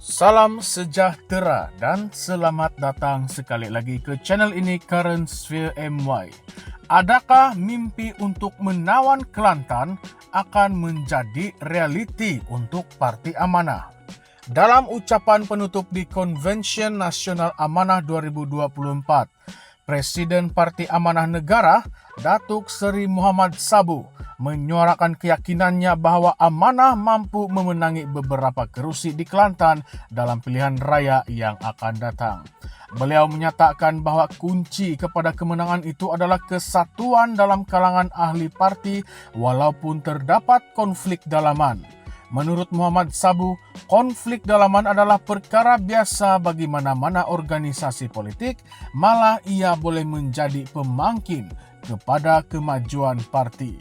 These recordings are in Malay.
Salam sejahtera dan selamat datang sekali lagi ke channel ini Current Sphere MY. Adakah mimpi untuk menawan Kelantan akan menjadi realiti untuk Parti Amanah? Dalam ucapan penutup di Konvensyen Nasional Amanah 2024, Presiden Parti Amanah Negara, Datuk Seri Muhammad Sabu, menyuarakan keyakinannya bahwa Amanah mampu memenangi beberapa kerusi di Kelantan dalam pilihan raya yang akan datang. Beliau menyatakan bahwa kunci kepada kemenangan itu adalah kesatuan dalam kalangan ahli parti walaupun terdapat konflik dalaman. Menurut Muhammad Sabu, konflik dalaman adalah perkara biasa bagi mana-mana organisasi politik, malah ia boleh menjadi pemangkin kepada kemajuan parti.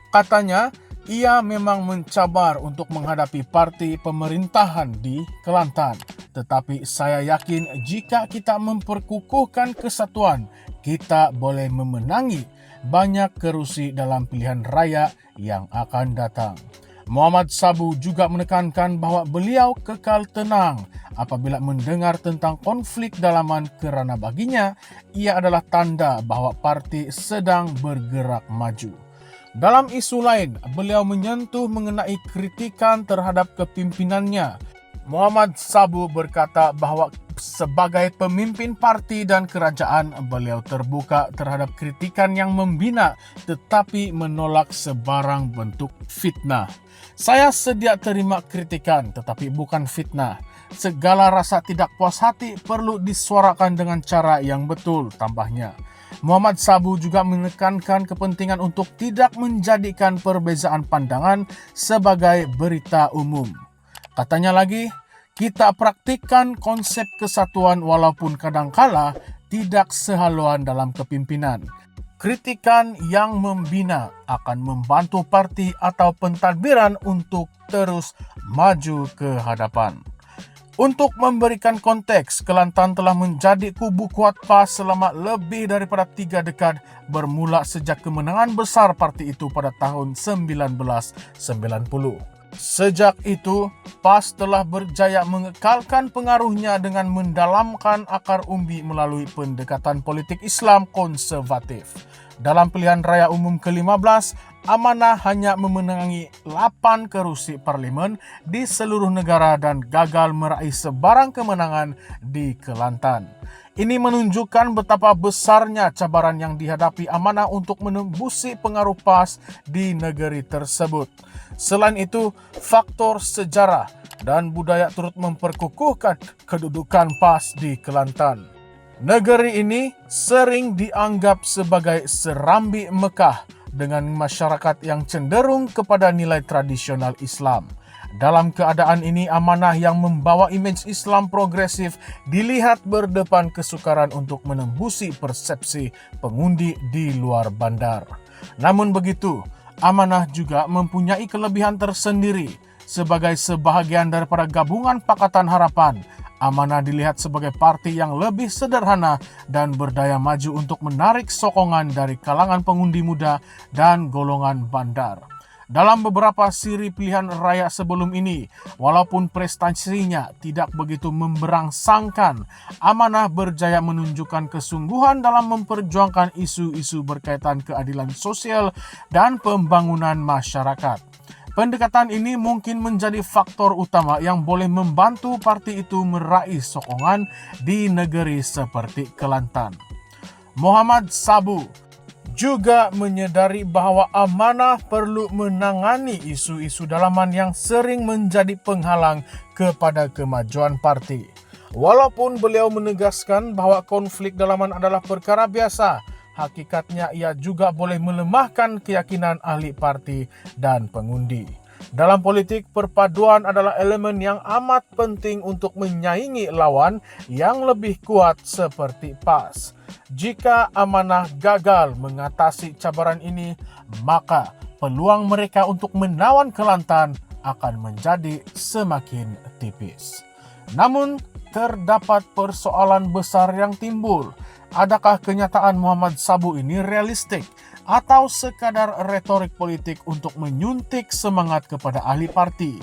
Katanya, ia memang mencabar untuk menghadapi parti pemerintahan di Kelantan. Tetapi saya yakin jika kita memperkukuhkan kesatuan, kita boleh memenangi banyak kerusi dalam pilihan raya yang akan datang. Muhammad Sabu juga menekankan bahwa beliau kekal tenang apabila mendengar tentang konflik dalaman kerana baginya ia adalah tanda bahwa parti sedang bergerak maju. Dalam isu lain, beliau menyentuh mengenai kritikan terhadap kepimpinannya. Muhammad Sabu berkata bahwa sebagai pemimpin parti dan kerajaan, beliau terbuka terhadap kritikan yang membina tetapi menolak sebarang bentuk fitnah. Saya sedia terima kritikan tetapi bukan fitnah. Segala rasa tidak puas hati perlu disuarakan dengan cara yang betul, tambahnya. Muhammad Sabu juga menekankan kepentingan untuk tidak menjadikan perbezaan pandangan sebagai berita umum. Katanya lagi, kita praktikkan konsep kesatuan walaupun kadangkala tidak sehaluan dalam kepimpinan. Kritikan yang membina akan membantu parti atau pentadbiran untuk terus maju ke hadapan. Untuk memberikan konteks, Kelantan telah menjadi kubu kuat PAS selama lebih daripada 3 dekad bermula sejak kemenangan besar parti itu pada tahun 1990. Sejak itu, PAS telah berjaya mengekalkan pengaruhnya dengan mendalamkan akar umbi melalui pendekatan politik Islam konservatif. Dalam pilihan raya umum ke-15, Amanah hanya memenangi 8 kerusi parlimen di seluruh negara dan gagal meraih sebarang kemenangan di Kelantan. Ini menunjukkan betapa besarnya cabaran yang dihadapi Amanah untuk menembusi pengaruh PAS di negeri tersebut. Selain itu, faktor sejarah dan budaya turut memperkukuhkan kedudukan PAS di Kelantan. Negeri ini sering dianggap sebagai serambi Mekah dengan masyarakat yang cenderung kepada nilai tradisional Islam. Dalam keadaan ini, Amanah yang membawa imej Islam progresif dilihat berdepan kesukaran untuk menembusi persepsi pengundi di luar bandar. Namun begitu, Amanah juga mempunyai kelebihan tersendiri. Sebagai sebahagian daripada gabungan Pakatan Harapan, Amanah dilihat sebagai parti yang lebih sederhana dan berdaya maju untuk menarik sokongan dari kalangan pengundi muda dan golongan bandar. Dalam beberapa siri pilihan raya sebelum ini, walaupun prestasinya tidak begitu memberangsangkan, Amanah berjaya menunjukkan kesungguhan dalam memperjuangkan isu-isu berkaitan keadilan sosial dan pembangunan masyarakat. Pendekatan ini mungkin menjadi faktor utama yang boleh membantu parti itu meraih sokongan di negeri seperti Kelantan. Muhammad Sabu juga menyedari bahwa Amanah perlu menangani isu-isu dalaman yang sering menjadi penghalang kepada kemajuan parti. Walaupun beliau menegaskan bahwa konflik dalaman adalah perkara biasa, hakikatnya ia juga boleh melemahkan keyakinan ahli parti dan pengundi. Dalam politik, perpaduan adalah elemen yang amat penting untuk menyaingi lawan yang lebih kuat seperti PAS. Jika Amanah gagal mengatasi cabaran ini, maka peluang mereka untuk menawan Kelantan akan menjadi semakin tipis. Namun, terdapat persoalan besar yang timbul. Adakah kenyataan Muhammad Sabu ini realistik atau sekadar retorik politik untuk menyuntik semangat kepada ahli parti.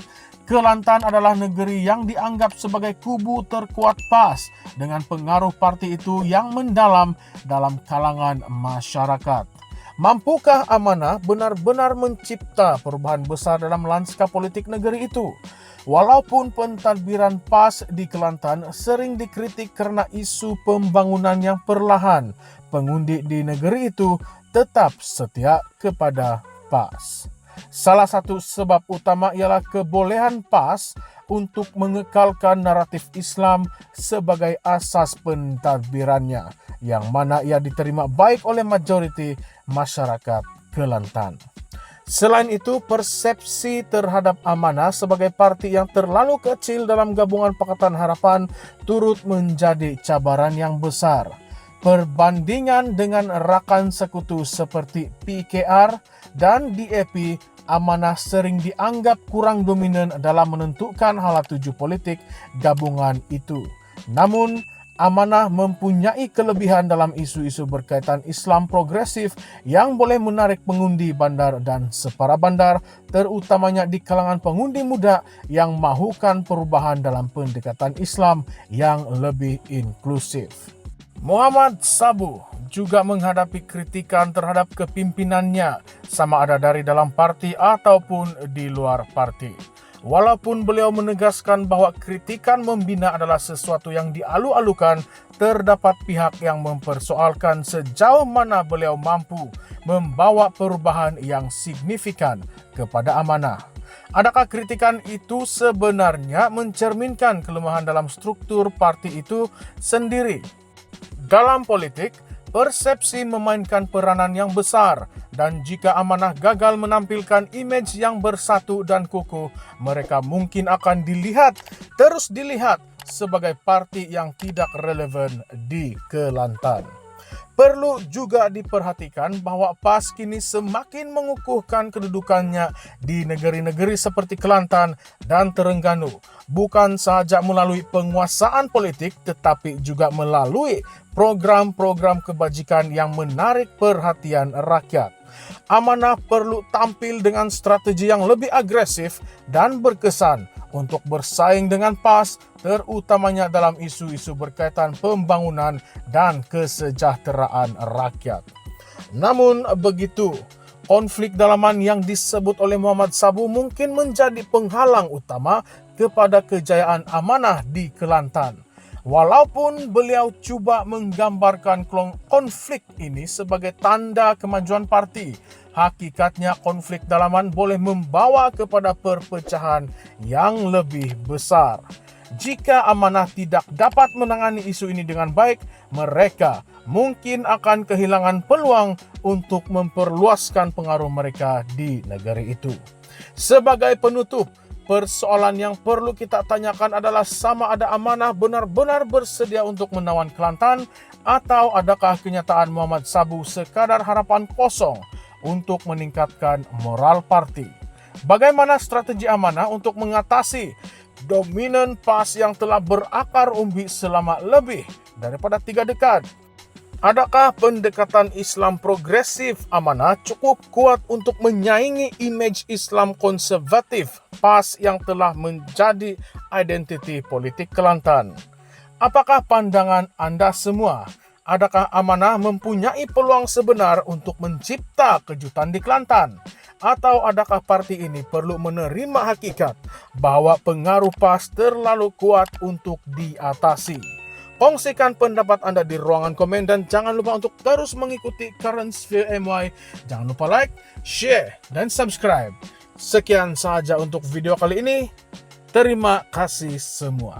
Kelantan adalah negeri yang dianggap sebagai kubu terkuat PAS dengan pengaruh parti itu yang mendalam dalam kalangan masyarakat. Mampukah Amanah benar-benar mencipta perubahan besar dalam lanskap politik negeri itu? Walaupun pentadbiran PAS di Kelantan sering dikritik karena isu pembangunan yang perlahan, pengundi di negeri itu tetap setia kepada PAS. Salah satu sebab utama ialah kebolehan PAS untuk mengekalkan naratif Islam sebagai asas pentadbirannya, yang mana ia diterima baik oleh majoriti masyarakat Kelantan. Selain itu, persepsi terhadap Amanah sebagai parti yang terlalu kecil dalam gabungan Pakatan Harapan turut menjadi cabaran yang besar. Perbandingan dengan rakan sekutu seperti PKR dan DAP, Amanah sering dianggap kurang dominan dalam menentukan hala tuju politik gabungan itu. Namun, Amanah mempunyai kelebihan dalam isu-isu berkaitan Islam progresif yang boleh menarik pengundi bandar dan separa bandar, terutamanya di kalangan pengundi muda yang mahukan perubahan dalam pendekatan Islam yang lebih inklusif. Muhammad Sabuh juga menghadapi kritikan terhadap kepimpinannya, sama ada dari dalam parti ataupun di luar parti. Walaupun beliau menegaskan bahwa kritikan membina adalah sesuatu yang dialu-alukan, terdapat pihak yang mempersoalkan sejauh mana beliau mampu membawa perubahan yang signifikan kepada Amanah. Adakah kritikan itu sebenarnya mencerminkan kelemahan dalam struktur parti itu sendiri? Dalam politik, persepsi memainkan peranan yang besar, dan jika Amanah gagal menampilkan imej yang bersatu dan kukuh, mereka mungkin akan terus dilihat sebagai parti yang tidak relevan di Kelantan. Perlu juga diperhatikan bahwa PAS kini semakin mengukuhkan kedudukannya di negeri-negeri seperti Kelantan dan Terengganu, bukan sahaja melalui penguasaan politik tetapi juga melalui program-program kebajikan yang menarik perhatian rakyat. Amanah perlu tampil dengan strategi yang lebih agresif dan berkesan untuk bersaing dengan PAS, terutamanya dalam isu-isu berkaitan pembangunan dan kesejahteraan rakyat. Namun begitu, konflik dalaman yang disebut oleh Muhammad Sabuh mungkin menjadi penghalang utama kepada kejayaan Amanah di Kelantan. Walaupun beliau cuba menggambarkan konflik ini sebagai tanda kemajuan parti, hakikatnya konflik dalaman boleh membawa kepada perpecahan yang lebih besar. Jika Amanah tidak dapat menangani isu ini dengan baik, mereka mungkin akan kehilangan peluang untuk memperluaskan pengaruh mereka di negeri itu. Sebagai penutup, persoalan yang perlu kita tanyakan adalah sama ada Amanah benar-benar bersedia untuk menawan Kelantan, atau adakah kenyataan Muhammad Sabuh sekadar harapan kosong untuk meningkatkan moral parti. Bagaimana strategi Amanah untuk mengatasi dominan PAS yang telah berakar umbi selama lebih daripada 3 dekad? Adakah pendekatan Islam progresif Amanah cukup kuat untuk menyaingi imej Islam konservatif PAS yang telah menjadi identiti politik Kelantan? Apakah pandangan Anda semua? Adakah Amanah mempunyai peluang sebenar untuk mencipta kejutan di Kelantan? Atau adakah parti ini perlu menerima hakikat bahwa pengaruh PAS terlalu kuat untuk diatasi? Kongsikan pendapat Anda di ruangan komen dan jangan lupa untuk terus mengikuti Current Sphere MY. Jangan lupa like, share, dan subscribe. Sekian sahaja untuk video kali ini. Terima kasih semua.